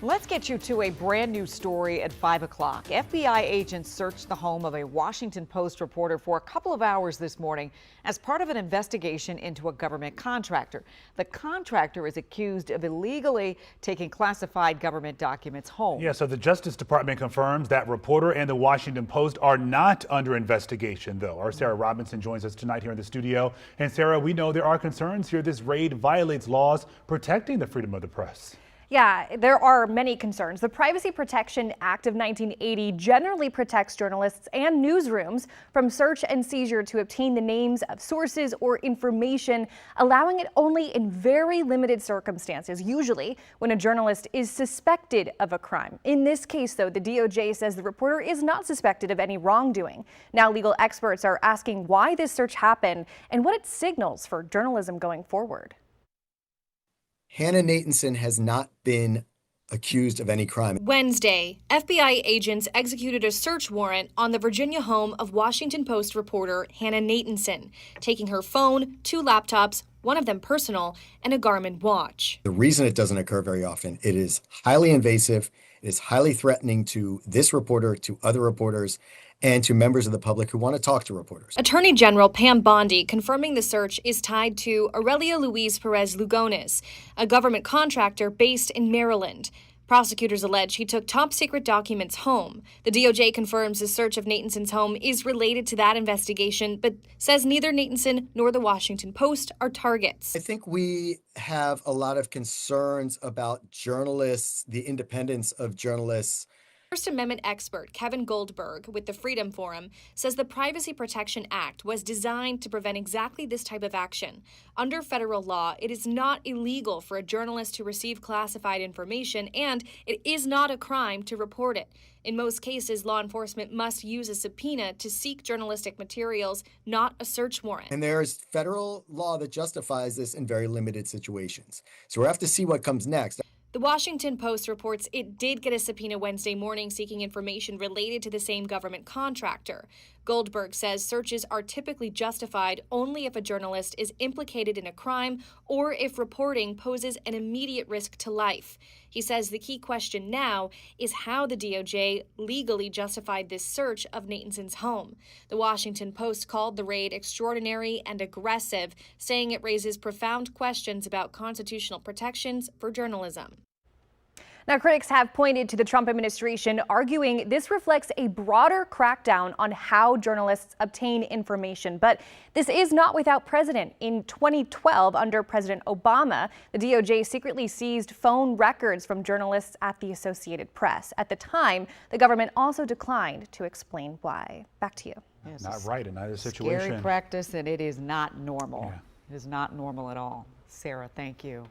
Let's get you to a brand new story at 5 o'clock. FBI agents searched the home of a Washington Post reporter for a couple of hours this morning as part of an investigation into a government contractor. The contractor is accused of illegally taking classified government documents home. Yeah, so the Justice Department confirms that reporter and the Washington Post are not under investigation, though. Our Sarah Robinson joins us tonight here in the studio. And Sarah, we know there are concerns here this raid violates laws protecting the freedom of the press. Yeah, there are many concerns. The Privacy Protection Act of 1980 generally protects journalists and newsrooms from search and seizure to obtain the names of sources or information, allowing it only in very limited circumstances, usually when a journalist is suspected of a crime. In this case, though, the DOJ says the reporter is not suspected of any wrongdoing. Now, legal experts are asking why this search happened and what it signals for journalism going forward. Hannah Natanson has not been accused of any crime. Wednesday, FBI agents executed a search warrant on the Virginia home of Washington Post reporter Hannah Natanson, taking her phone, 2 laptops, one of them personal, and a Garmin watch. The reason it doesn't occur very often, it is highly invasive, it is highly threatening to this reporter, to other reporters, and to members of the public who want to talk to reporters. Attorney General Pam Bondi confirming the search is tied to Aurelia Louise Perez Lugones, a government contractor based in Maryland. Prosecutors allege he took top secret documents home. The DOJ confirms the search of Natanson's home is related to that investigation, but says neither Natanson nor the Washington Post are targets. I think we have a lot of concerns about journalists, the independence of journalists. First Amendment expert Kevin Goldberg with the Freedom Forum says the Privacy Protection Act was designed to prevent exactly this type of action. Under federal law, it is not illegal for a journalist to receive classified information, and it is not a crime to report it. In most cases, law enforcement must use a subpoena to seek journalistic materials, not a search warrant. And there's federal law that justifies this in very limited situations. So we'll have to see what comes next. The Washington Post reports it did get a subpoena Wednesday morning seeking information related to the same government contractor. Goldberg says searches are typically justified only if a journalist is implicated in a crime or if reporting poses an immediate risk to life. He says the key question now is how the DOJ legally justified this search of Natanson's home. The Washington Post called the raid extraordinary and aggressive, saying it raises profound questions about constitutional protections for journalism. Now, critics have pointed to the Trump administration, arguing this reflects a broader crackdown on how journalists obtain information. But this is not without precedent. In 2012, under President Obama, the DOJ secretly seized phone records from journalists at the Associated Press. At the time, the government also declined to explain why. Back to you. Yes, Not right in either situation. Scary practice, and it is not normal. Yeah. It is not normal at all. Sarah, thank you.